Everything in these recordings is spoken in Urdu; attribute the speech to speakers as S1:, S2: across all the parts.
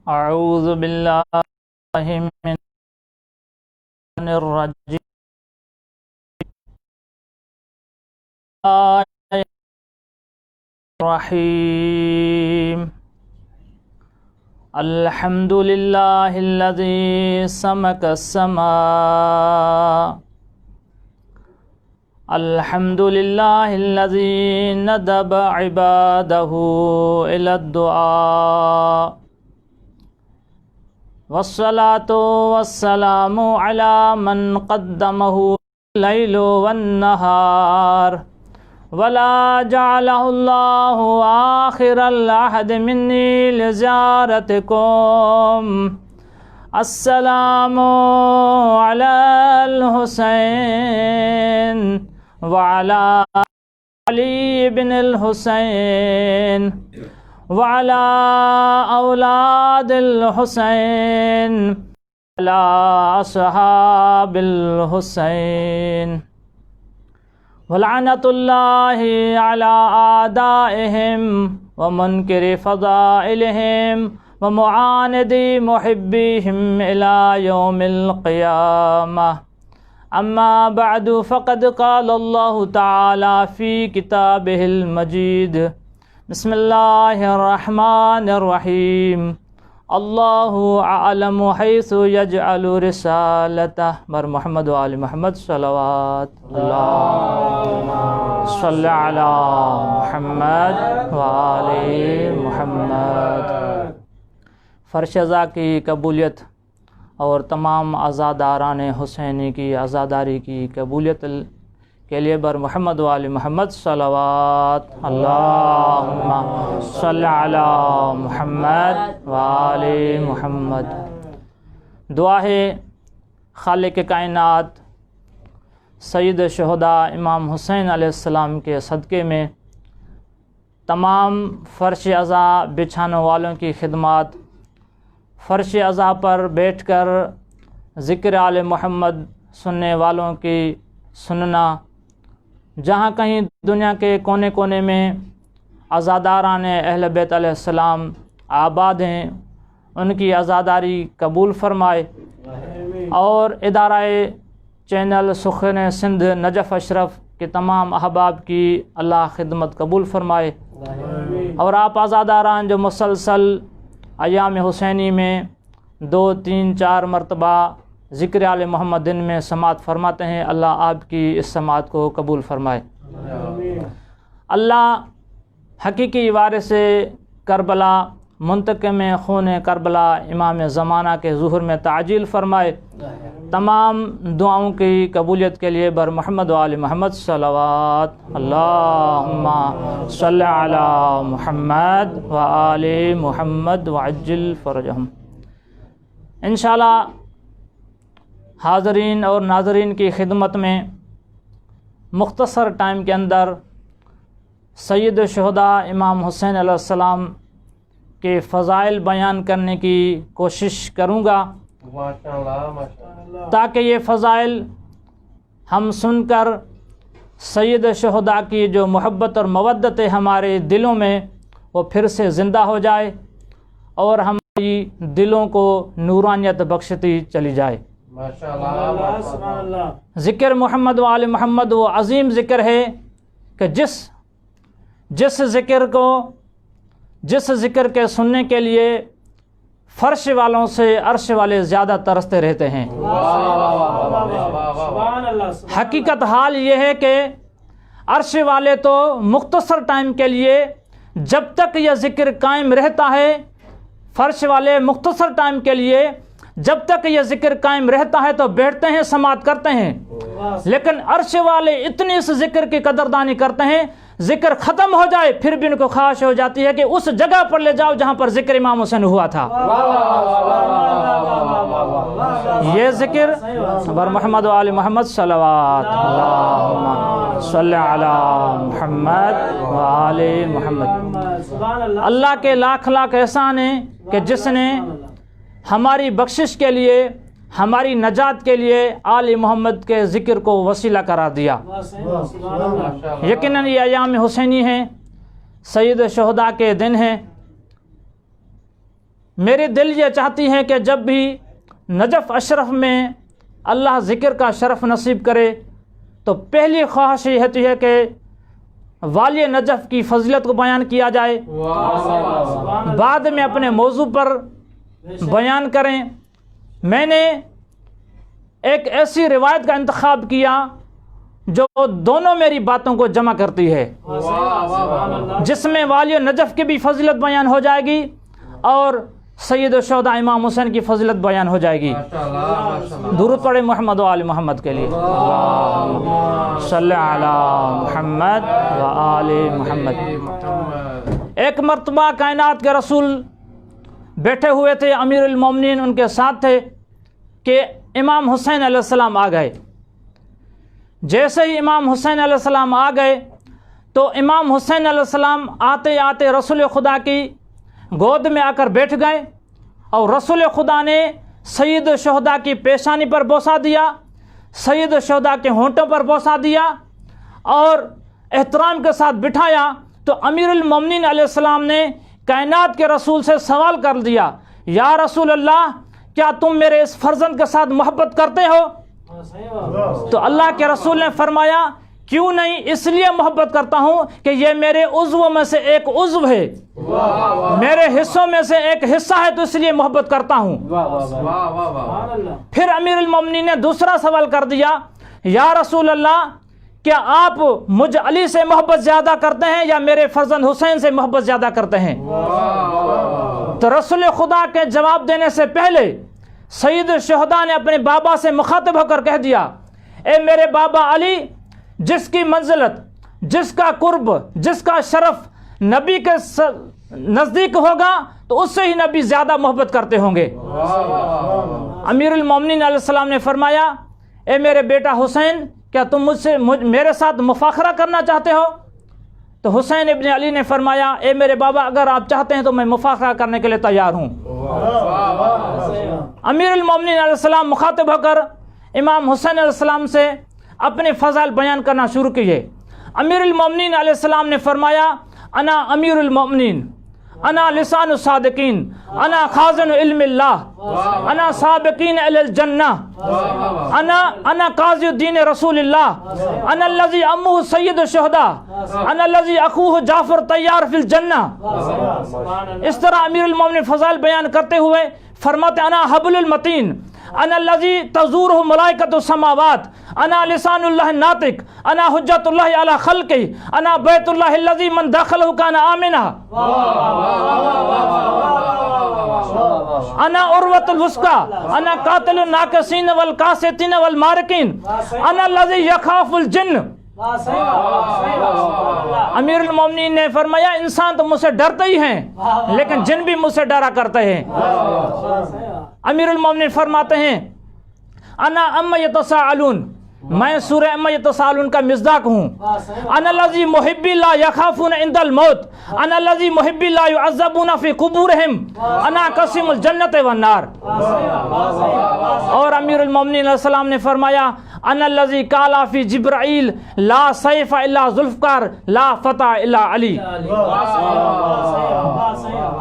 S1: اعوذ باللہ من الرجیم الرحیم الحمد للہ الذی سمک السماء الحمد للہ الذی ندب عبادہ الی الدعاء والصلاة والسلام علی من قدمہ اللیل والنہار ولا جعلہ اللہ آخر العہد منی لزیارتکم السلام علی الحسین وعلی علی بن الحسین وعلى أولاد الحسين وعلى أصحاب الحسين ولعنة الله على أعدائهم ومنكر فضائلهم ومعاند محبيهم إلى يوم القيامة أما بعد فقد قال الله تعالى في كتابه المجيد بسم اللہ الرحمن الرحیم اللہ اعلم حیث یجعل رسالتہ بر محمد و آل محمد صلوات اللہم صلی علی محمد و آل محمد۔ فرش ازا کی قبولیت اور تمام عزاداران حسینی کی عزاداری کی قبولیت کے لیے بر محمد و آل محمد صلوات اللہم صلی علی محمد و آل محمد۔ دعا ہے خالق کائنات سید شہداء امام حسین علیہ السلام کے صدقے میں تمام فرش عزا بچھانے والوں کی خدمات، فرش عزا پر بیٹھ کر ذکر آل محمد سننے والوں کی سننا، جہاں کہیں دنیا کے کونے کونے میں عزاداران اہل بیت علیہ السلام آباد ہیں، ان کی عزاداری قبول فرمائے، اور ادارہ چینل سخن سندھ نجف اشرف کے تمام احباب کی اللہ خدمت قبول فرمائے، اور آپ عزاداران جو مسلسل ایام حسینی میں 2 3 4 مرتبہ ذکر آل محمد دن میں سماعت فرماتے ہیں، اللہ آپ کی اس سماعت کو قبول فرمائے۔ اللہ حقیقی وارث کربلا منتقم خون کربلا امام زمانہ کے ظہور میں تعجیل فرمائے۔ تمام دعاؤں کی قبولیت کے لیے بر محمد و آل محمد صلوات اللہم صلی علی محمد و آل محمد وعجل فرجہم۔ انشاءاللہ حاضرین اور ناظرین کی خدمت میں مختصر ٹائم کے اندر سید شہداء امام حسین علیہ السلام کے فضائل بیان کرنے کی کوشش کروں گا، تاکہ یہ فضائل ہم سن کر سید شہداء کی جو محبت اور مودت ہے ہمارے دلوں میں وہ پھر سے زندہ ہو جائے، اور ہماری دلوں کو نورانیت بخشتی چلی جائے۔ ذکر محمد و آل محمد وہ عظیم ذکر ہے کہ جس ذکر کے سننے کے لیے فرش والوں سے عرش والے زیادہ ترستے رہتے ہیں۔ حقیقت حال یہ ہے کہ عرش والے تو مختصر ٹائم کے لیے جب تک یہ ذکر قائم رہتا ہے، فرش والے مختصر ٹائم کے لیے جب تک یہ ذکر قائم رہتا ہے تو بیٹھتے ہیں، سماعت کرتے ہیں، لیکن عرش والے اتنی اس ذکر کی قدردانی کرتے ہیں، ذکر ختم ہو جائے پھر بھی ان کو خواہش ہو جاتی ہے کہ اس جگہ پر لے جاؤ جہاں پر ذکر امام حسین ہوا تھا۔ یہ ذکر بر محمد و آل محمد صلوات اللہم صلی علی محمد و آل محمد۔ اللہ کے لاکھ لاکھ احسان ہیں کہ جس نے ہماری بخشش کے لیے، ہماری نجات کے لیے آل محمد کے ذکر کو وسیلہ قرار دیا۔ یقیناً یہ ایام حسینی ہیں، سید شہداء کے دن ہیں، میری دل یہ چاہتی ہے کہ جب بھی نجف اشرف میں اللہ ذکر کا شرف نصیب کرے تو پہلی خواہش یہ ہوتی ہے کہ والی نجف کی فضیلت کو بیان کیا جائے، بعد میں اپنے موضوع پر بیان کریں۔ میں نے ایک ایسی روایت کا انتخاب کیا جو دونوں میری باتوں کو جمع کرتی ہے، جس میں والی نجف کی بھی فضیلت بیان ہو جائے گی اور سید الشہداء امام حسین کی فضیلت بیان ہو جائے گی۔ درود پڑھے محمد و آل محمد کے لیے، صلی علی محمد و آل محمد۔ ایک مرتبہ کائنات کے رسول بیٹھے ہوئے تھے، امیر المومنین ان کے ساتھ تھے کہ امام حسین علیہ السلام آ گئے۔ جیسے ہی امام حسین علیہ السلام آ گئے تو امام حسین علیہ السلام آتے آتے رسول خدا کی گود میں آ کر بیٹھ گئے اور رسول خدا نے سید الشہداء کی پیشانی پر بوسہ دیا، سید الشہداء کے ہونٹوں پر بوسہ دیا اور احترام کے ساتھ بٹھایا۔ تو امیر المومنین علیہ السلام نے کائنات کے رسول سے سوال کر دیا، یا رسول اللہ کیا تم میرے اس فرزند کے ساتھ محبت کرتے ہو؟ تو اللہ کے رسول نے فرمایا، کیوں نہیں، اس لیے محبت کرتا ہوں کہ یہ میرے عضو میں سے ایک عضو ہے، میرے حصوں میں سے ایک حصہ ہے، تو اس لیے محبت کرتا ہوں۔ پھر امیر المومنین نے دوسرا سوال کر دیا، یا رسول اللہ کیا آپ مجھ علی سے محبت زیادہ کرتے ہیں یا میرے فرزند حسین سے محبت زیادہ کرتے ہیں؟ تو رسول خدا کے جواب دینے سے پہلے سید الشہداء نے اپنے بابا سے مخاطب ہو کر کہہ دیا، اے میرے بابا علی، جس کی منزلت، جس کا قرب، جس کا شرف نبی کے نزدیک ہوگا تو اس سے ہی نبی زیادہ محبت کرتے ہوں گے۔ امیر المومنین علیہ السلام نے فرمایا، اے میرے بیٹا حسین، کیا تم میرے ساتھ مفاخرہ کرنا چاہتے ہو؟ تو حسین ابن علی نے فرمایا، اے میرے بابا، اگر آپ چاہتے ہیں تو میں مفاخرہ کرنے کے لیے تیار ہوں۔ امیر المومنین علیہ السلام مخاطب ہو کر امام حسین علیہ السلام سے اپنے فضائل بیان کرنا شروع کیے۔ امیر المومنین علیہ السلام نے فرمایا، انا امیر المومنین، انا لسان الصادقین، انا خازن علم اللہ، انا سابقین الی الجنہ، انا قاضی الدین رسول اللہ، انا الذی امہ سید الشہداء، انا الذی اخوہ جعفر طیار فی الجنہ۔ اس طرح امیر المومنین فضائل بیان کرتے ہوئے فرماتے، انا حبل المتین، انا الذی تزورہ ملائکۃ السماوات، انا لسان اللہ الناطق، انا حجت اللہ علی خلقہ، انا بیت اللہ الذی من دخلہ کان آمنا، انا عروۃ الوثقی، انا قاتل الناکسین والقاسطین والمارقین، انا الذی یخاف الجن۔ امیر المومنین نے فرمایا، انسان تو مجھ سے ڈرتے ہی ہیں لیکن جن بھی مجھ سے ڈرا کرتے ہیں۔ امیر المومنین فرماتے ہیں، انا اما یتساءلون، میں سورہ اما یتساءلون کا مصداق ہوں۔ انا الذی محبی لا یخافون عند الموت، انا الذی محبی لا یعذبون فی قبورہم، انا قسم الجنت والنار۔ اور امیر المومنین علیہ السلام نے فرمایا، انا الذی قال فی جبرائیل لا سیف الا ذوالفقار لا فتح الا علی۔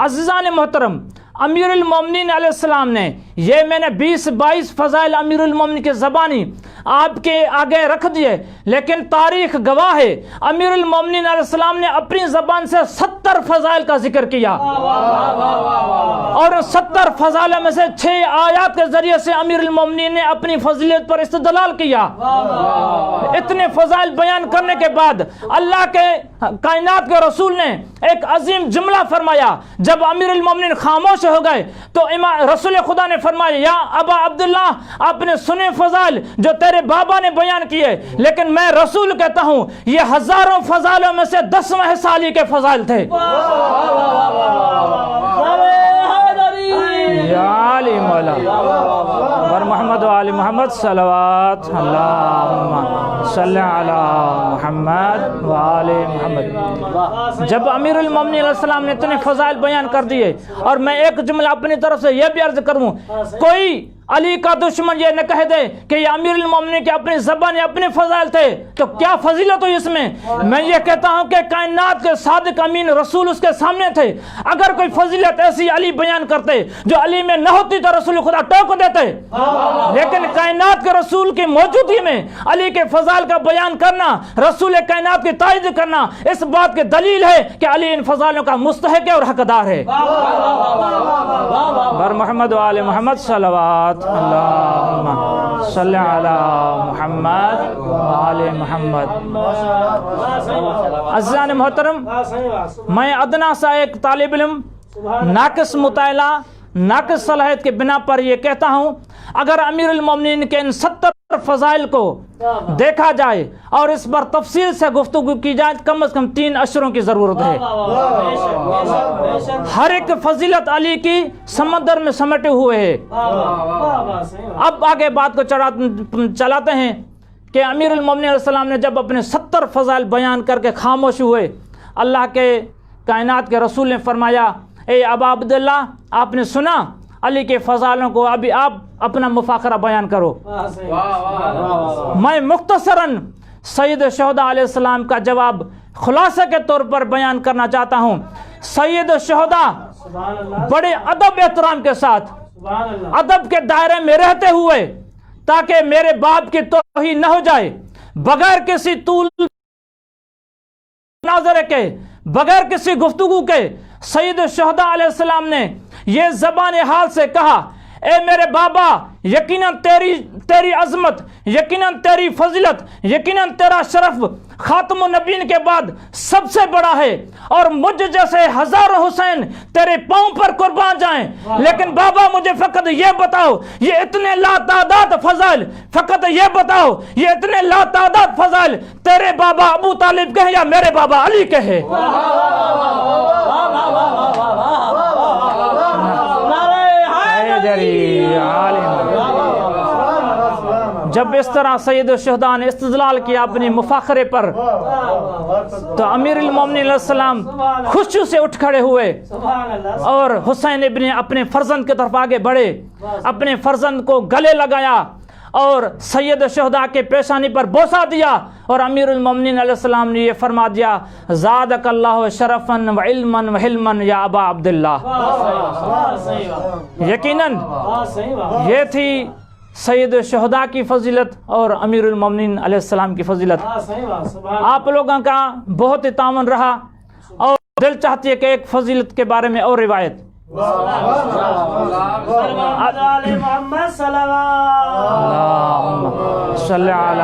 S1: عزیزان محترم، امیر المومنین علیہ السلام نے یہ میں نے 20-22 فضائل امیر المومنین کے زبانی آپ کے آگے رکھ دیے، لیکن تاریخ گواہ ہے امیر المومنین علیہ السلام نے اپنی زبان سے 70 فضائل کا ذکر کیا، اور 70 فضائل میں سے 6 آیات کے ذریعے سے امیر المومنین نے اپنی فضیلت پر استدلال کیا۔ اتنے فضائل بیان کرنے کے بعد اللہ کے کائنات کے رسول نے ایک عظیم جملہ فرمایا۔ جب امیر المومنین خاموش ہو گئے تو رسول خدا نے فرمایا، یا ابا عبداللہ، آپ نے سنے فضائل جو تیرے بابا نے بیان کیے، لیکن میں رسول کہتا ہوں یہ ہزاروں فضائلوں میں سے 10واں حصہ علی کے فضائل تھے۔ یا علی مولا ور محمد و آل محمد، صلوات اللہم صلی علی محمد و آل محمد۔ جب امیر المومنین علیہ السلام نے اتنے فضائل بیان کر دیے، اور میں ایک جملہ اپنی طرف سے یہ بھی عرض کروں، کوئی علی کا دشمن یہ نہ کہہ دے کہ یہ امیر المومنین کے اپنی زبان اپنے فضائل تھے تو کیا فضیلت ہوئی اس میں یہ کہتا ہوں کہ کائنات کے صادق امین رسول اس کے سامنے تھے. اگر کوئی فضیلت ایسی علی بیان کرتے جو علی میں نہ ہوتی تو رسول خدا ٹوک دیتے, لیکن کائنات کے رسول کی موجودگی میں علی کے فضائل کا بیان کرنا, رسول کائنات کی تائید کرنا, اس بات کی دلیل ہے کہ علی ان فضائلوں کا مستحق ہے اور حقدار ہے. بر محمد و آل محمد صلوات. اللہم صلی علی محمد و آل محمد. عزیزان محترم, میں ادنا سا ایک طالب علم ناقص مطالعہ ناقص صلاحیت کے بنا پر یہ کہتا ہوں, اگر امیر المومنین کے ان 70 فضائل کو دیکھا جائے اور اس پر تفصیل سے گفتگو کی جائے کم از کم 3 اشروں کی ضرورت ہے. ہر ایک فضیلت علی کی سمندر میں سمٹے ہوئے ہے. اب آگے بات کو چلاتے ہیں کہ امیر المومنین علیہ السلام نے جب اپنے 70 فضائل بیان کر کے خاموش ہوئے, اللہ کے کائنات کے رسول نے فرمایا, اے ابا عبداللہ آپ نے سنا علی کے فضائلوں کو, ابھی آپ اپنا مفاخرہ بیان کرو. میں مختصراً سید الشہداء علیہ السلام کا جواب خلاصے کے طور پر بیان کرنا چاہتا ہوں. سید الشہداء بڑے ادب احترام کے ساتھ ادب کے دائرے میں رہتے ہوئے, تاکہ میرے باپ کی توہین نہ ہو جائے, بغیر کسی طول مناظرے کے, بغیر کسی گفتگو کے, سید الشہداء علیہ السلام نے یہ زبان حال سے کہا, اے میرے بابا یقیناً تیری عظمت, یقیناً تیری فضیلت, یقیناً تیرا شرف خاتم النبیین کے بعد سب سے بڑا ہے, اور مجھ جیسے ہزاروں حسین تیرے پاؤں پر قربان جائیں, لیکن بابا مجھے فقط یہ بتاؤ یہ اتنے لا تعداد فضائل, فقط یہ بتاؤ یہ اتنے لا تعداد فضائل تیرے بابا ابو طالب کہے یا میرے بابا علی کہے. جب اس طرح سید الشہداء نے استدلال کیا اپنی مفاخرے پر, تو امیر المومنین علیہ السلام خوشی سے اٹھ کھڑے ہوئے اور حسین ابن اپنے فرزند کی طرف آگے بڑھے, اپنے فرزند کو گلے لگایا اور سید الشہداء کے پیشانی پر بوسہ دیا, اور امیر المومنین علیہ السلام نے یہ فرما دیا, زادک اللہ شرفا و علما و حلما یا ابا عبداللہ. یقیناً یہ تھی سید الشہداء کی فضیلت اور امیر المومنین علیہ السلام کی فضیلت. آپ لوگوں کا بہت ہی تعاون رہا, اور دل چاہتی ہے کہ ایک فضیلت کے بارے میں اور روایت. محمد صلی علی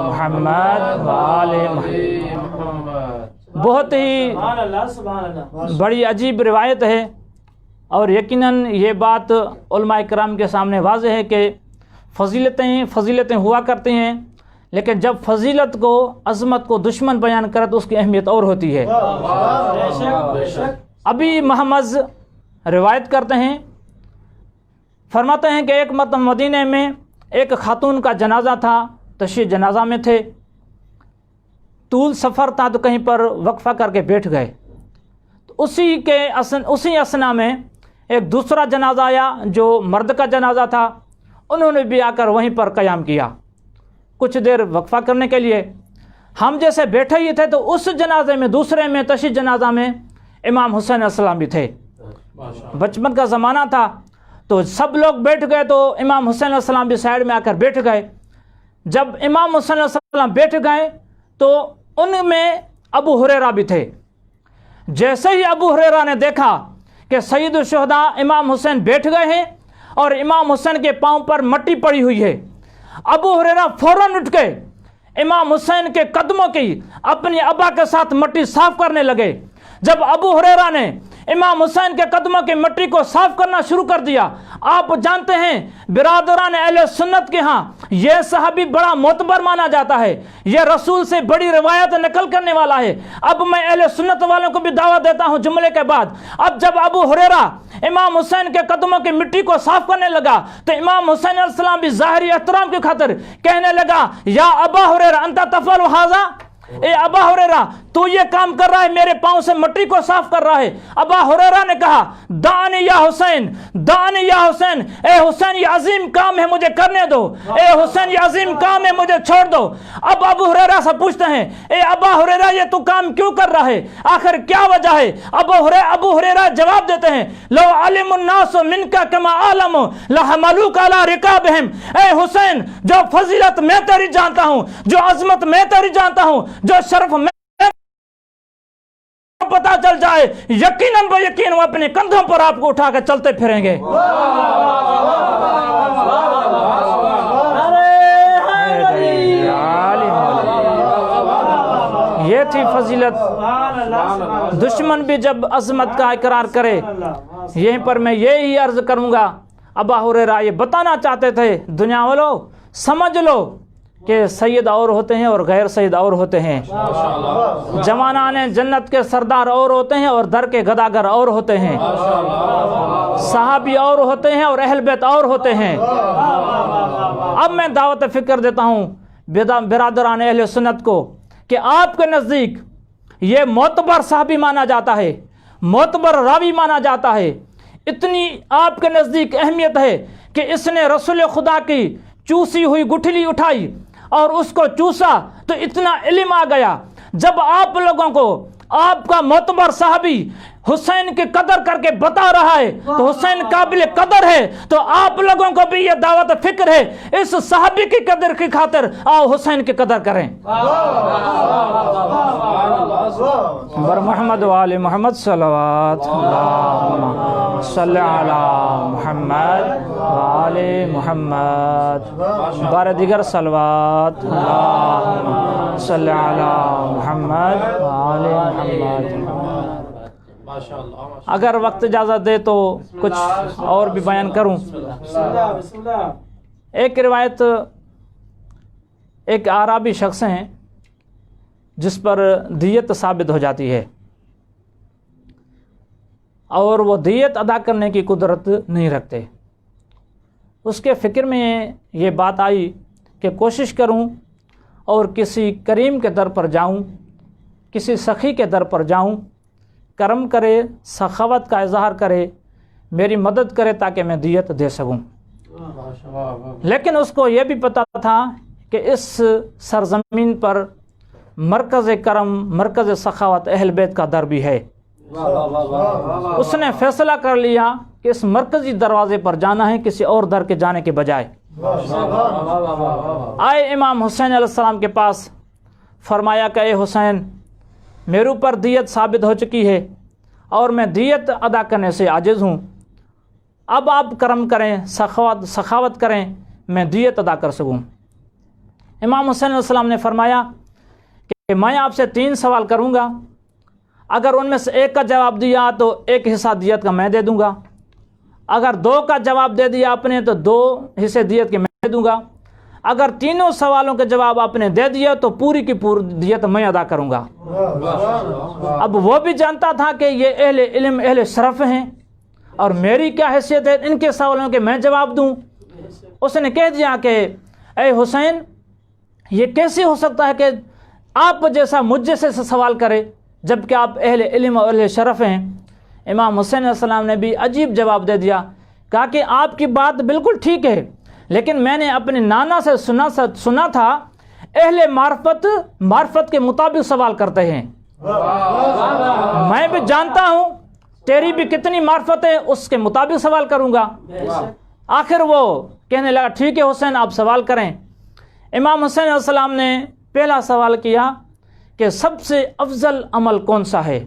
S1: محمد وآل محمد. بہت ہی بڑی عجیب روایت ہے, اور یقیناً یہ بات علماء کرام کے سامنے واضح ہے کہ فضیلتیں ہوا کرتی ہیں, لیکن جب فضیلت کو, عظمت کو دشمن بیان کرے تو اس کی اہمیت اور ہوتی ہے. ابھی محمد روایت کرتے ہیں, فرماتے ہیں کہ ایک مرتبہ مدینہ میں ایک خاتون کا جنازہ تھا, تشییع جنازہ میں تھے, طول سفر تھا تو کہیں پر وقفہ کر کے بیٹھ گئے. تو اسی اثنا میں ایک دوسرا جنازہ آیا جو مرد کا جنازہ تھا, انہوں نے بھی آ کر وہیں پر قیام کیا کچھ دیر وقفہ کرنے کے لیے. ہم جیسے بیٹھے ہی تھے تو اس جنازے میں, دوسرے میں, تشییع جنازہ میں امام حسین علیہ السلام بھی تھے. بچپن کا زمانہ تھا تو سب لوگ بیٹھ گئے, تو امام حسین علیہ السلام بھی سائڈ میں آ کر بیٹھ گئے. جب امام حسین علیہ السلام بیٹھ گئے تو ان میں ابو ہریرہ بھی تھے. جیسے ہی ابو ہریرہ نے دیکھا کہ سید الشہداء امام حسین بیٹھ گئے ہیں اور امام حسین کے پاؤں پر مٹی پڑی ہوئی ہے, ابو ہریرہ فوراً اٹھ کے امام حسین کے قدموں کی اپنی ابا کے ساتھ مٹی صاف کرنے لگے. جب ابو ہریرہ نے امام حسین کے قدموں کی مٹی کو صاف کرنا شروع کر دیا, آپ جانتے ہیں برادران اہل سنت کے ہاں یہ صحابی بڑا معتبر مانا جاتا ہے, یہ رسول سے بڑی روایت نقل کرنے والا ہے. اب میں اہل سنت والوں کو بھی دعوت دیتا ہوں جملے کے بعد. اب جب ابو ہریرہ امام حسین کے قدموں کی مٹی کو صاف کرنے لگا تو امام حسین علیہ السلام بھی ظاہری احترام کی خاطر کہنے لگا, یا ابا ہریرہ انت تفعل ھذا, اے ابا ہریرہ تو یہ کام کر رہا ہے، میرے پاؤں سے مٹی کو صاف کر رہا ہے۔ ابا ہریرہ نے کہا دانی یا حسین، دانی یا حسین، اے حسین یہ عظیم کام ہے مجھے کرنے دو، اے حسین یہ عظیم کام ہے مجھے چھوڑ دو۔ اب ابو ہریرہ سے پوچھتے ہیں اے ابا ہریرہ یہ تو کام کیوں کر رہا ہے، آخر کیا وجہ ہے؟ ابو ہریرہ جواب دیتے ہیں لو علم الناس منک کما اعلم لحملوک علی رکابہم، اے حسین جو فضیلت میں تیری جانتا ہوں، جو عظمت میں تیری جانتا ہوں، جو شرف میں پتا چل جائے، یقیناً بے یقین وہ اپنے کندھوں پر آپ کو اٹھا کے چلتے پھریں گے۔ یہ تھی فضیلت۔ دشمن بھی جب عظمت کا اقرار کرے، یہیں پر میں یہی عرض کروں گا، ابا ہریرہ یہ بتانا چاہتے تھے دنیا والوں سمجھ لو کہ سید اور ہوتے ہیں اور غیر سید اور ہوتے ہیں، جوانان جنت کے سردار اور ہوتے ہیں اور در کے گداگر اور ہوتے ہیں، صحابی اور ہوتے ہیں اور اہل بیت اور ہوتے ہیں۔ اب میں دعوت فکر دیتا ہوں برادران اہل سنت کو کہ آپ کے نزدیک یہ معتبر صحابی مانا جاتا ہے، معتبر راوی مانا جاتا ہے، اتنی آپ کے نزدیک اہمیت ہے کہ اس نے رسول خدا کی چوسی ہوئی گٹھلی اٹھائی اور اس کو چوسا تو اتنا علم آ گیا۔ جب آپ لوگوں کو آپ کا معتبر صحابی حسین کی قدر کر کے بتا رہا ہے تو حسین قابل قدر ہے، تو آپ لوگوں کو بھی یہ دعوت فکر ہے اس صحابی کی قدر کی خاطر آؤ حسین کی قدر کریں۔ بر محمد و آل محمد صلوات اللہم صلی علی محمد و آل محمد، بار دیگر صلوات اللہم صلی علی محمد و آل محمد۔ اگر وقت اجازت دے تو کچھ اور بھی بیان کروں۔ ایک روایت ایک اعرابی شخص ہیں جس پر دیت ثابت ہو جاتی ہے اور وہ دیت ادا کرنے کی قدرت نہیں رکھتے۔ اس کے فکر میں یہ بات آئی کہ کوشش کروں اور کسی کریم کے در پر جاؤں، کسی سخی کے در پر جاؤں، کرم کرے، سخاوت کا اظہار کرے، میری مدد کرے تاکہ میں دیت دے سکوں۔ لیکن اس کو یہ بھی پتہ تھا کہ اس سرزمین پر مرکز کرم، مرکز سخاوت اہل بیت کا در بھی ہے۔ اس نے فیصلہ کر لیا کہ اس مرکزی دروازے پر جانا ہے کسی اور در کے جانے کے بجائے۔ آئے امام حسین علیہ السلام کے پاس، فرمایا کہ اے حسین میرے اوپر دیت ثابت ہو چکی ہے اور میں دیت ادا کرنے سے عاجز ہوں، اب آپ کرم کریں، سخاوت کریں، میں دیت ادا کر سکوں۔ امام حسین علیہ السلام نے فرمایا کہ میں آپ سے 3 سوال کروں گا، اگر ان میں سے ایک کا جواب دیا تو 1 حصہ دیت کا میں دے دوں گا، اگر 2 کا جواب دے دیا آپ نے تو 2 حصے دیت کے میں دے دوں گا، اگر تینوں سوالوں کے جواب آپ نے دے دیا تو پوری کی پوری دیت میں ادا کروں گا۔ اب وہ بھی جانتا تھا کہ یہ اہل علم، اہل شرف ہیں اور میری کیا حیثیت ہے ان کے سوالوں کے میں جواب دوں۔ اس نے کہہ دیا کہ اے حسین یہ کیسے ہو سکتا ہے کہ آپ جیسا مجھ جیسے سے سوال کرے جبکہ آپ اہل علم اور اہل شرف ہیں۔ امام حسین علیہ السلام نے بھی عجیب جواب دے دیا، کہا کہ آپ کی بات بالکل ٹھیک ہے، لیکن میں نے اپنے نانا سے سنا تھا اہل معرفت کے مطابق سوال کرتے ہیں۔ میں بھی جانتا ہوں تیری بھی کتنی معرفت ہے، اس کے مطابق سوال کروں گا۔ آخر وہ کہنے لگا ٹھیک ہے حسین آپ سوال کریں۔ امام حسین علیہ السلام نے پہلا سوال کیا کہ سب سے افضل عمل کون سا ہے؟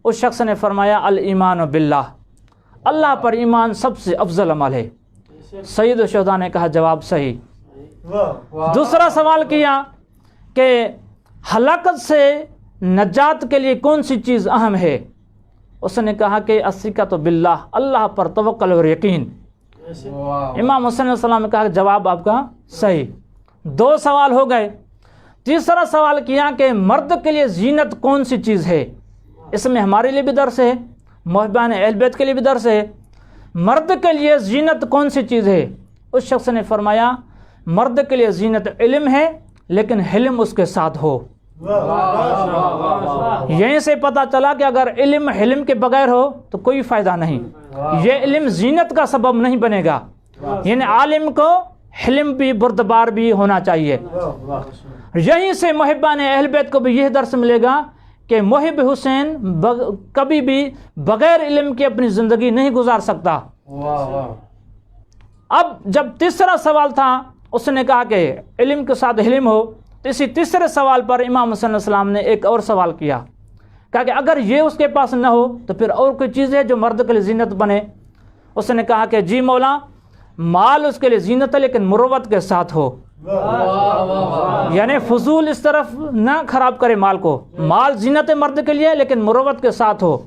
S1: اس شخص نے فرمایا الایمان باللہ، اللہ پر ایمان سب سے افضل عمل ہے۔ سید الشہداء نے کہا جواب صحیح۔ دوسرا سوال کیا کہ ہلاکت سے نجات کے لیے کون سی چیز اہم ہے؟ اس نے کہا کہ الثقۃ باللہ، اللہ پر توکل اور یقین۔ امام حسین علیہ السلام نے کہا کہ جواب آپ کا صحیح۔ 2 سوال ہو گئے۔ تیسرا سوال کیا کہ مرد کے لیے زینت کون سی چیز ہے؟ اس میں ہمارے لیے بھی درس ہے، محبان اہل بیت کے لیے بھی درس ہے۔ مرد کے لیے زینت کون سی چیز ہے؟ اس شخص نے فرمایا مرد کے لیے زینت علم ہے، لیکن حلم اس کے ساتھ ہو۔ یہیں سے پتہ چلا کہ اگر علم حلم کے بغیر ہو تو کوئی فائدہ نہیں. یہ علم زینت کا سبب نہیں بنے گا. یعنی عالم کو حلم بھی بردبار بھی ہونا چاہیے. یہیں سے محبان اہل بیت کو بھی یہ درس ملے گا کہ محب حسین کبھی بھی بغیر علم کے اپنی زندگی نہیں گزار سکتا. اب جب تیسرا سوال تھا اس نے کہا کہ علم کے ساتھ حلم ہو، تو اسی تیسرے سوال پر امام حسین علیہ السلام نے ایک اور سوال کیا. کہا کہ اگر یہ اس کے پاس نہ ہو تو پھر اور کوئی چیز ہے جو مرد کے لیے زینت بنے. اس نے کہا کہ جی مولا، مال اس کے لیے زینت ہے لیکن مروت کے ساتھ ہو. یعنی فضول اس طرف نہ خراب کرے مال کو. مال زینت مرد کے لیے لیکن مروت کے ساتھ ہو.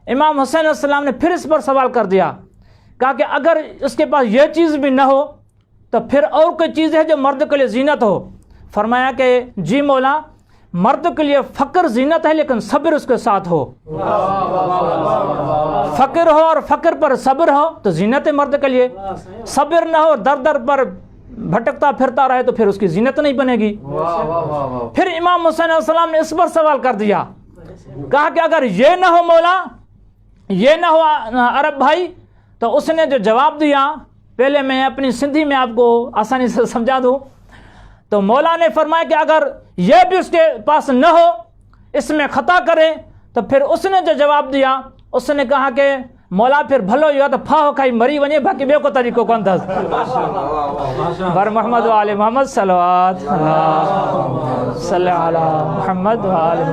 S1: امام حسین علیہ السلام نے پھر اس پر سوال کر دیا. کہا کہ اگر اس کے پاس یہ چیز بھی نہ ہو تو پھر اور کوئی چیز ہے جو مرد کے لیے زینت ہو. فرمایا کہ جی مولا، مرد کے لیے فقر زینت ہے لیکن صبر اس کے ساتھ ہو. فقر ہو اور فقر پر صبر ہو تو زینت ہے مرد کے لیے. صبر نہ ہو، در در پر بھٹکتا پھرتا رہے تو پھر اس کی زینت نہیں بنے گی. پھر امام حسین علیہ السلام نے اس پر سوال کر دیا. کہا کہ اگر یہ نہ ہو مولا، یہ نہ ہو عرب بھائی، تو اس نے جو جواب دیا پہلے میں اپنی سندھی میں آپ کو آسانی سے سمجھا دوں. تو مولا نے فرمایا کہ اگر یہ بھی اس کے پاس نہ ہو، اس میں خطا کرے، تو پھر اس نے جو جواب دیا اس نے کہا کہ مولا پھر بھلو یا تو پھاہو کھائی مری ونجے باقی بے کو طریقو کون دس. بر محمد و آل محمد صلوات صلی علی محمد و آل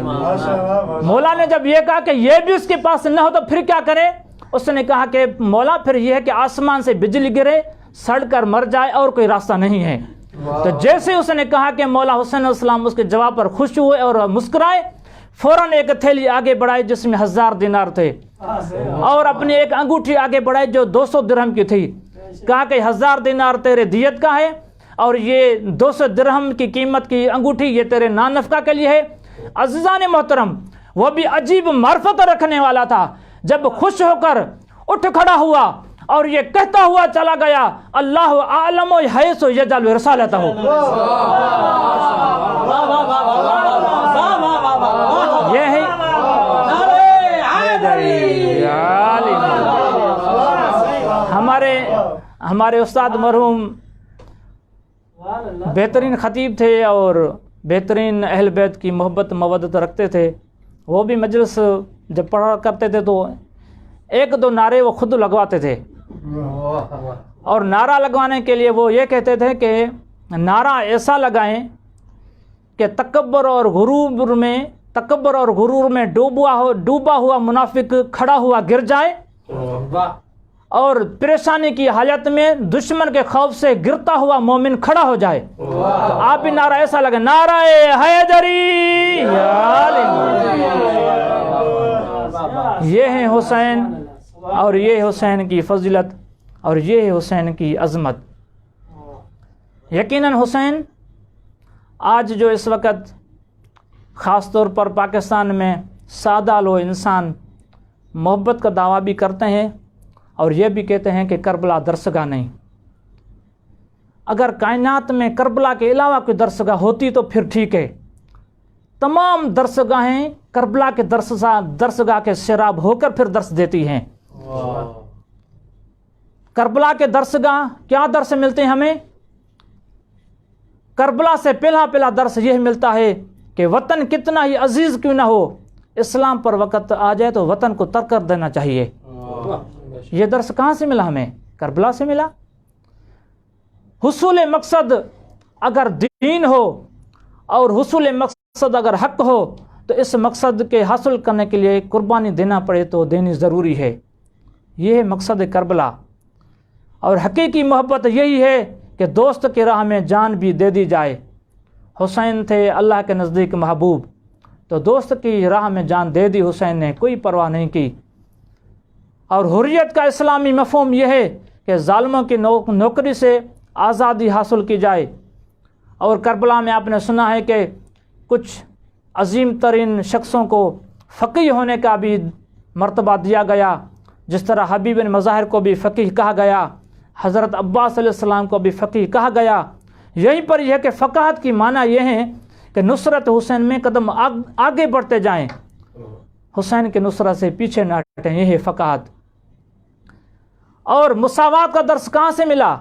S1: محمد. مولا نے جب یہ کہا کہ یہ بھی اس کے پاس نہ ہو تو پھر کیا کرے؟ اس نے کہا کہ مولا پھر یہ ہے کہ آسمان سے بجلی گرے، سڑ کر مر جائے، اور کوئی راستہ نہیں ہے. تو جیسے اس نے کہا کہ مولا حسین علیہ السلام اس کے جواب پر خوش ہوئے اور مسکرائے، فوراً ایک تھیلی آگے بڑھائی جس میں 1000 دینار تھے، اور اپنی ایک انگوٹھی آگے بڑھائی جو 200 درہم کی تھی. کہا کہ 1000 دینار تیرے دیت کا ہے اور یہ 200 درہم کی قیمت کی انگوٹھی یہ تیرے نان نفقہ کے لیے ہے. عزیزان محترم، وہ بھی عجیب معرفت رکھنے والا تھا. جب خوش ہو کر اٹھ کھڑا ہوا اور یہ کہتا ہوا چلا گیا، اللہ اعلم حیث یجعل رسالتہ. یہ ہے ہمارے استاد مرحوم بہترین خطیب تھے اور بہترین اہل بیت کی محبت مودت رکھتے تھے. وہ بھی مجلس جب پڑھا کرتے تھے تو ایک دو نعرے وہ خود لگواتے تھے، اور نعرہ لگوانے کے لیے وہ یہ کہتے تھے کہ نعرہ ایسا لگائیں کہ تکبر اور غرور میں ڈوبا ہوا منافق کھڑا ہوا گر جائے، اور پریشانی کی حالت میں دشمن کے خوف سے گرتا ہوا مومن کھڑا ہو جائے. تو آپ بھی نعرہ ایسا لگیں، نعرہ حیدری. یہ ہے حسین، اور یہ حسین کی فضیلت، اور یہ ہے حسین کی عظمت. یقیناً حسین آج جو اس وقت خاص طور پر پاکستان میں سادہ لو انسان محبت کا دعویٰ بھی کرتے ہیں اور یہ بھی کہتے ہیں کہ کربلا درسگاہ نہیں. اگر کائنات میں کربلا کے علاوہ کوئی درسگاہ ہوتی تو پھر ٹھیک ہے. تمام درسگاہیں کربلا کے درسگاہ کے سیراب ہو کر پھر درس دیتی ہیں. کربلا کے درسگاہ کیا درس ملتے ہیں ہمیں؟ کربلا سے پہلا درس یہ ملتا ہے کہ وطن کتنا ہی عزیز کیوں نہ ہو، اسلام پر وقت آ جائے تو وطن کو ترک کر دینا چاہیے. یہ درس کہاں سے ملا ہمیں؟ کربلا سے ملا. حصول مقصد اگر دین ہو اور حصول مقصد اگر حق ہو تو اس مقصد کے حاصل کرنے کے لیے قربانی دینا پڑے تو دینی ضروری ہے. یہ ہے مقصد کربلا. اور حقیقی محبت یہی ہے کہ دوست کی راہ میں جان بھی دے دی جائے. حسین تھے اللہ کے نزدیک محبوب، تو دوست کی راہ میں جان دے دی حسین نے، کوئی پرواہ نہیں کی. اور حریت کا اسلامی مفہوم یہ ہے کہ ظالموں کی نوکری سے آزادی حاصل کی جائے. اور کربلا میں آپ نے سنا ہے کہ کچھ عظیم ترین شخصوں کو فقیہ ہونے کا بھی مرتبہ دیا گیا، جس طرح حبیب بن مظاہر کو بھی فقیہ کہا گیا، حضرت عباس علیہ السلام کو بھی فقیہ کہا گیا. یہیں پر یہ کہ فقاہت کی معنی یہ ہے کہ نصرت حسین میں قدم آگے بڑھتے جائیں، حسین کے نصرت سے پیچھے نہ ہٹیں، یہ ہے فقاہت۔ اور مساوات کا درس کہاں سے ملا؟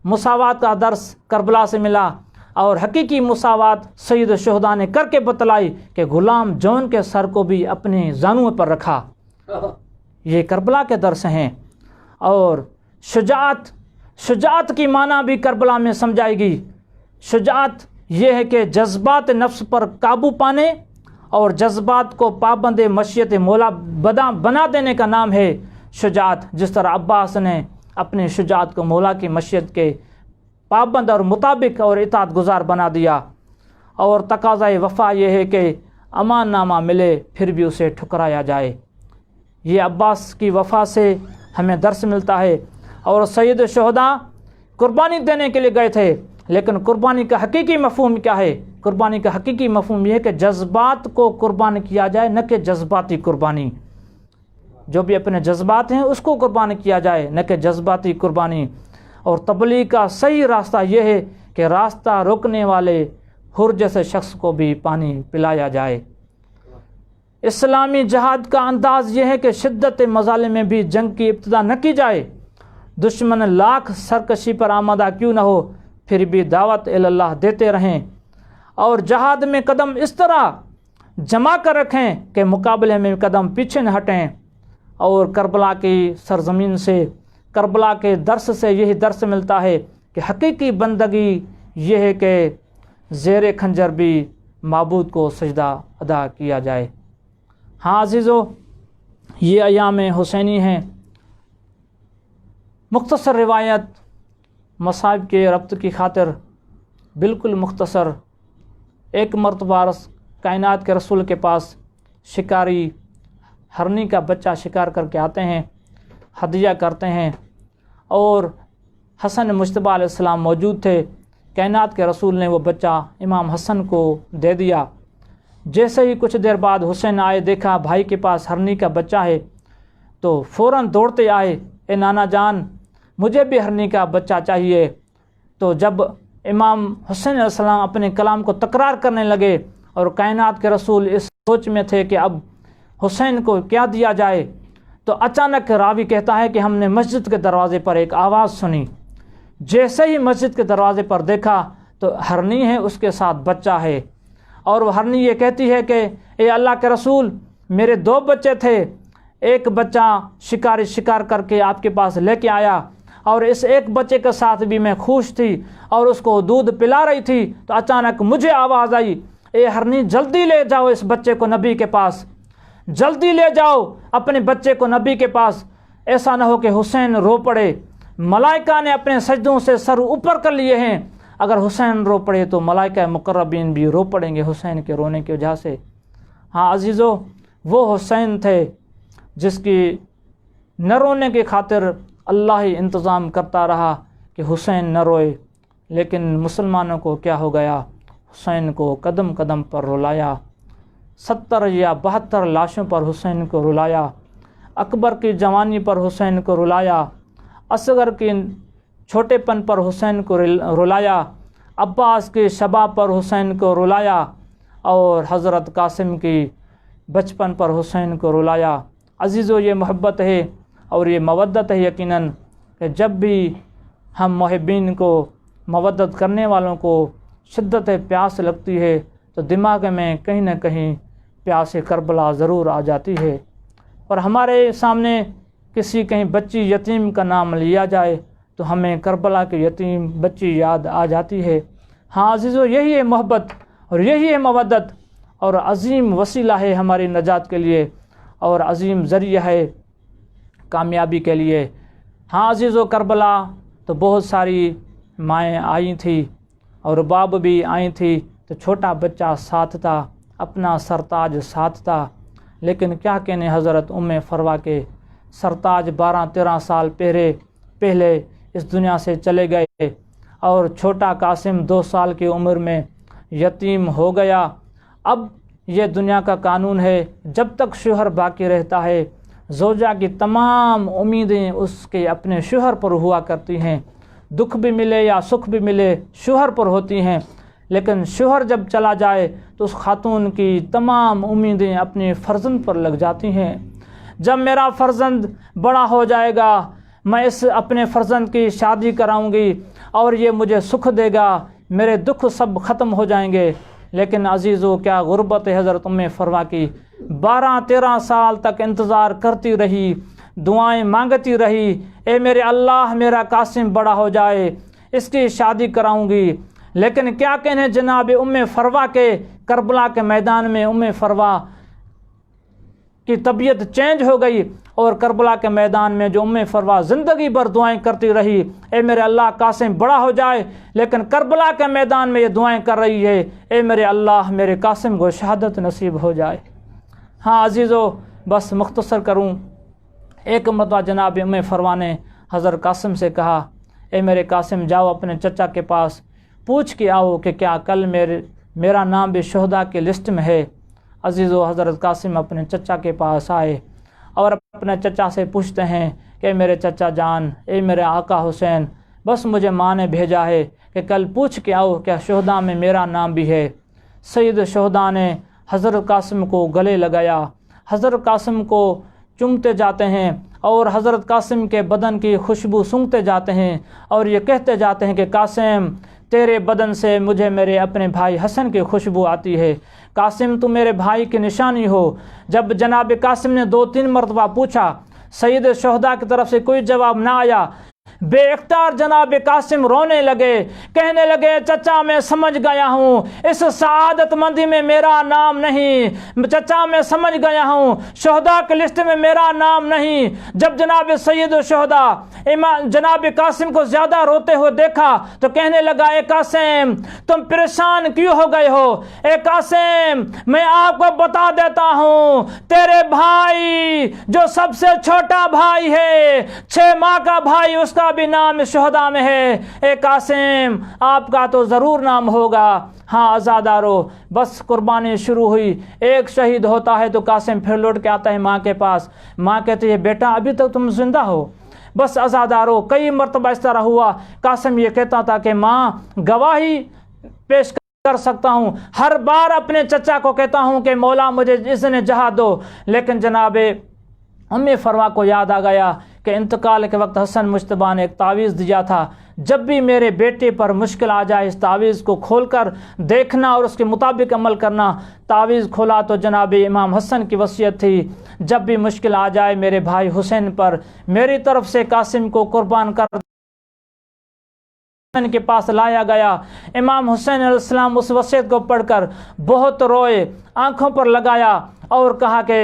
S1: مساوات کا درس کربلا سے ملا، اور حقیقی مساوات سید الشہداء نے کر کے بتلائی کہ غلام جون کے سر کو بھی اپنے زانوں پر رکھا۔ یہ کربلا کے درس ہیں۔ اور شجاعت کی معنی بھی کربلا میں سمجھائی گئی۔ شجاعت یہ ہے کہ جذبات نفس پر قابو پانے اور جذبات کو پابند مشیت مولا بنا دینے کا نام ہے شجاعت۔ جس طرح عباس نے اپنی شجاعت کو مولا کی مشیت کے پابند اور مطابق اور اطاعت گزار بنا دیا۔ اور تقاضۂ وفا یہ ہے کہ امان نامہ ملے پھر بھی اسے ٹھکرایا جائے۔ یہ عباس کی وفا سے ہمیں درس ملتا ہے۔ اور سید الشہداء قربانی دینے کے لیے گئے تھے، لیکن قربانی کا حقیقی مفہوم کیا ہے؟ قربانی کا حقیقی مفہوم یہ ہے کہ جذبات کو قربان کیا جائے، نہ کہ جذباتی قربانی۔ جو بھی اپنے جذبات ہیں اس کو قربان کیا جائے، نہ کہ جذباتی قربانی۔ اور تبلیغ کا صحیح راستہ یہ ہے کہ راستہ روکنے والے حر جیسے شخص کو بھی پانی پلایا جائے۔ اسلامی جہاد کا انداز یہ ہے کہ شدت مظالم میں بھی جنگ کی ابتدا نہ کی جائے، دشمن لاکھ سرکشی پر آمادہ کیوں نہ ہو پھر بھی دعوت اللہ دیتے رہیں، اور جہاد میں قدم اس طرح جما کر رکھیں کہ مقابلے میں قدم پیچھے نہ ہٹیں۔ اور کربلا کی سرزمین سے، کربلا کے درس سے یہی درس ملتا ہے کہ حقیقی بندگی یہ ہے کہ زیر خنجر بھی معبود کو سجدہ ادا کیا جائے۔ ہاں عزیزو، یہ ایام حسینی ہیں۔ مختصر روایت مصائب کے ربط کی خاطر، بالکل مختصر۔ ایک مرتبہ کائنات کے رسول کے پاس شکاری ہرنی کا بچہ شکار کر کے آتے ہیں، ہدیہ کرتے ہیں، اور حسن مجتبیٰ علیہ السلام موجود تھے۔ کائنات کے رسول نے وہ بچہ امام حسن کو دے دیا۔ جیسے ہی کچھ دیر بعد حسین آئے، دیکھا بھائی کے پاس ہرنی کا بچہ ہے، تو فوراً دوڑتے آئے، اے نانا جان مجھے بھی ہرنی کا بچہ چاہیے۔ تو جب امام حسین علیہ السلام اپنے کلام کو تکرار کرنے لگے اور کائنات کے رسول اس سوچ میں تھے کہ اب حسین کو کیا دیا جائے، تو اچانک راوی کہتا ہے کہ ہم نے مسجد کے دروازے پر ایک آواز سنی۔ جیسے ہی مسجد کے دروازے پر دیکھا تو ہرنی ہے، اس کے ساتھ بچہ ہے، اور وہ ہرنی یہ کہتی ہے کہ اے اللہ کے رسول، میرے 2 بچے تھے، ایک بچہ شکاری شکار کر کے آپ کے پاس لے کے آیا، اور اس ایک بچے کے ساتھ بھی میں خوش تھی اور اس کو دودھ پلا رہی تھی، تو اچانک مجھے آواز آئی، اے ہرنی جلدی لے جاؤ اس بچے کو نبی کے پاس، جلدی لے جاؤ اپنے بچے کو نبی کے پاس، ایسا نہ ہو کہ حسین رو پڑے۔ ملائکہ نے اپنے سجدوں سے سر اوپر کر لیے ہیں، اگر حسین رو پڑے تو ملائکہ مقربین بھی رو پڑیں گے حسین کے رونے کی وجہ سے۔ ہاں عزیزو، وہ حسین تھے جس کی نہ رونے کی خاطر اللہ ہی انتظام کرتا رہا کہ حسین نہ روئے، لیکن مسلمانوں کو کیا ہو گیا؟ حسین کو قدم قدم پر رلایا، 70 یا 72 لاشوں پر حسین کو رلایا، اکبر کی جوانی پر حسین کو رلایا، اصغر کی چھوٹے پن پر حسین کو رلایا، عباس کی شباب پر حسین کو رلایا، اور حضرت قاسم کی بچپن پر حسین کو رلایا۔ عزیزو، یہ محبت ہے اور یہ مودت ہے یقیناً کہ جب بھی ہم محبین کو، مودت کرنے والوں کو شدت پیاس لگتی ہے تو دماغ میں کہیں نہ کہیں پیاس کربلا ضرور آ جاتی ہے، اور ہمارے سامنے کسی کہیں بچی یتیم کا نام لیا جائے تو ہمیں کربلا کے یتیم بچی یاد آ جاتی ہے۔ ہاں عزیزو، یہی ہے محبت اور یہی ہے مودت، اور عظیم وسیلہ ہے ہماری نجات کے لیے، اور عظیم ذریعہ ہے کامیابی کے لیے۔ ہاں عزیزو، کربلا تو بہت ساری مائیں آئی تھیں اور باپ بھی آئی تھی، تو چھوٹا بچہ ساتھ تھا، اپنا سرتاج ساتھ تھا، لیکن کیا کہنے حضرت ام فروا کے سرتاج 12-13 سال پہلے اس دنیا سے چلے گئے، اور چھوٹا قاسم 2 سال کی عمر میں یتیم ہو گیا۔ اب یہ دنیا کا قانون ہے، جب تک شوہر باقی رہتا ہے زوجہ کی تمام امیدیں اس کے اپنے شوہر پر ہوا کرتی ہیں، دکھ بھی ملے یا سکھ بھی ملے شوہر پر ہوتی ہیں، لیکن شوہر جب چلا جائے تو اس خاتون کی تمام امیدیں اپنے فرزند پر لگ جاتی ہیں۔ جب میرا فرزند بڑا ہو جائے گا میں اس اپنے فرزند کی شادی کراؤں گی اور یہ مجھے سکھ دے گا، میرے دکھ سب ختم ہو جائیں گے۔ لیکن عزیزو کیا غربت حضرت ام فروا کی 12-13 سال تک انتظار کرتی رہی، دعائیں مانگتی رہی، اے میرے اللہ میرا قاسم بڑا ہو جائے، اس کی شادی کراؤں گی۔ لیکن کیا کہنے جناب ام فروا کے، کربلا کے میدان میں ام فروا کی طبیعت چینج ہو گئی، اور کربلا کے میدان میں جو ام فروا زندگی بھر دعائیں کرتی رہی، اے میرے اللہ قاسم بڑا ہو جائے، لیکن کربلا کے میدان میں یہ دعائیں کر رہی ہے، اے میرے اللہ میرے قاسم کو شہادت نصیب ہو جائے۔ ہاں عزیزو بس مختصر کروں، ایک مرتبہ جناب ام فروا نے حضرت قاسم سے کہا، اے میرے قاسم جاؤ اپنے چچا کے پاس پوچھ کے آؤ کہ کیا کل میرا نام بھی شہداء کی لسٹ میں ہے۔ عزیزو حضرت قاسم اپنے چچا کے پاس آئے اور اپنے چچا سے پوچھتے ہیں کہ میرے چچا جان، اے میرے آقا حسین، بس مجھے ماں نے بھیجا ہے کہ کل پوچھ کے آؤ کیا شہداء میں میرا نام بھی ہے۔ سید شہداء نے حضرت قاسم کو گلے لگایا، حضرت قاسم کو چومتے جاتے ہیں اور حضرت قاسم کے بدن کی خوشبو سونگھتے جاتے ہیں اور یہ کہتے جاتے ہیں کہ قاسم تیرے بدن سے مجھے میرے اپنے بھائی حسن کی خوشبو آتی ہے، قاسم تو میرے بھائی کی نشانی ہو۔ جب جناب قاسم نے 2-3 مرتبہ پوچھا، سید شہداء کی طرف سے کوئی جواب نہ آیا، بے اختیار جناب قاسم رونے لگے، کہنے لگے چچا میں سمجھ گیا ہوں اس سعادت مندی میں میرا نام نہیں، چچا میں سمجھ گیا ہوں شہداء کی لسٹ میں میرا نام نہیں۔ جب جناب سید شہداء جناب قاسم کو زیادہ روتے ہوئے دیکھا تو کہنے لگا، اے قاسم تم پریشان کیوں ہو گئے ہو؟ اے قاسم میں آپ کو بتا دیتا ہوں، تیرے بھائی جو سب سے چھوٹا بھائی ہے، 6 ماہ کا بھائی، اس کا بھی نام شہداء میں ہے۔ اے قاسم آپ کا تو ضرور نام ہوگا۔ ہاں عزادارو بس قربانی شروع ہوئی، ایک شہید ہوتا ہے تو قاسم پھر لوٹ کے آتا ہے ماں کے پاس، ماں کہتی ہے بیٹا ابھی تک تم زندہ ہو۔ بس عزادارو کئی مرتبہ اس طرح ہوا، قاسم یہ کہتا تھا کہ ماں گواہی پیش کر سکتا ہوں، ہر بار اپنے چچا کو کہتا ہوں کہ مولا مجھے اذن جہاد دو، لیکن جناب ام فروا کو یاد آ گیا کہ انتقال کے وقت حسن مجتبیٰ نے ایک تعویذ دیا تھا، جب بھی میرے بیٹے پر مشکل آ جائے اس تعویذ کو کھول کر دیکھنا اور اس کے مطابق عمل کرنا۔ تعویذ کھولا تو جناب امام حسن کی وصیت تھی، جب بھی مشکل آ جائے میرے بھائی حسین پر، میری طرف سے قاسم کو قربان کر حسین کے پاس لایا گیا۔ امام حسین علیہ السلام اس وصیت کو پڑھ کر بہت روئے، آنکھوں پر لگایا اور کہا کہ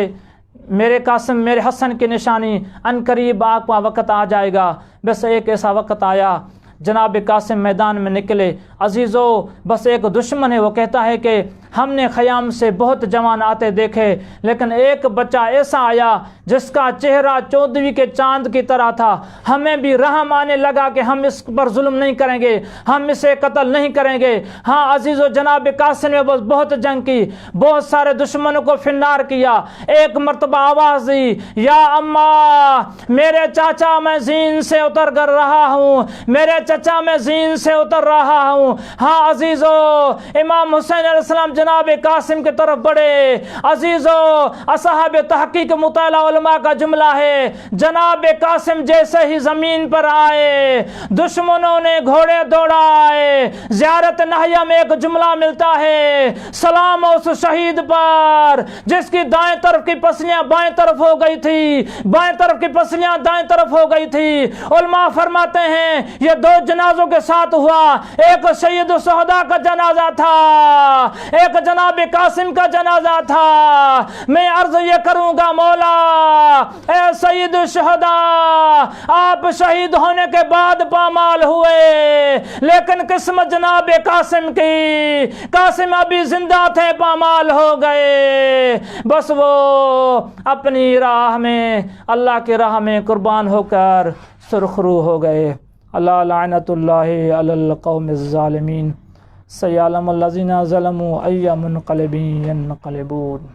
S1: میرے قاسم میرے حسن کی نشانی ان قریب آپ کا وقت آ جائے گا۔ بس ایک ایسا وقت آیا، جناب قاسم میدان میں نکلے۔ عزیزو بس ایک دشمن ہے، وہ کہتا ہے کہ ہم نے خیام سے بہت جوان آتے دیکھے، لیکن ایک بچہ ایسا آیا جس کا چہرہ 14ویں کے چاند کی طرح تھا، ہمیں بھی رحم آنے لگا کہ ہم اس پر ظلم نہیں کریں گے، ہم اسے قتل نہیں کریں گے۔ ہاں عزیزو جناب قاسم نے بہت جنگ کی، بہت سارے دشمنوں کو فنار کیا۔ ایک مرتبہ آواز دی، یا اماں میرے چاچا میں زین سے اتر کر رہا ہوں، میرے چچا میں زین سے اتر رہا ہوں۔ ہاں عزیزو امام حسین علیہ السلام جناب قاسم کی طرف بڑھے۔ عزیزو اصحاب تحقیق مطالعہ علماء کا جملہ ہے، جناب قاسم جیسے ہی زمین پر آئے دشمنوں نے گھوڑے دوڑائے۔ زیارت نہیہ میں ایک جملہ ملتا ہے، سلام اس شہید پر جس کی دائیں طرف کی پسلیاں بائیں طرف ہو گئی تھی، بائیں طرف کی پسلیاں دائیں طرف ہو گئی تھی۔ علماء فرماتے ہیں یہ 2 جنازوں کے ساتھ ہوا، ایک سید شہداء کا جنازہ تھا، ایک جناب قاسم کا جنازہ تھا۔ میں عرض یہ کروں گا مولا اے سید شہداء آپ شہید ہونے کے بعد پامال ہوئے، لیکن قسمت جناب قاسم کی، قاسم ابھی زندہ تھے پامال ہو گئے۔ بس وہ اپنی راہ میں اللہ کی راہ میں قربان ہو کر سرخرو ہو گئے۔ اللہ لعنت اللہ علی القوم الظالمین، سیعلم الذین ظلموا ای منقلب ینقلبون۔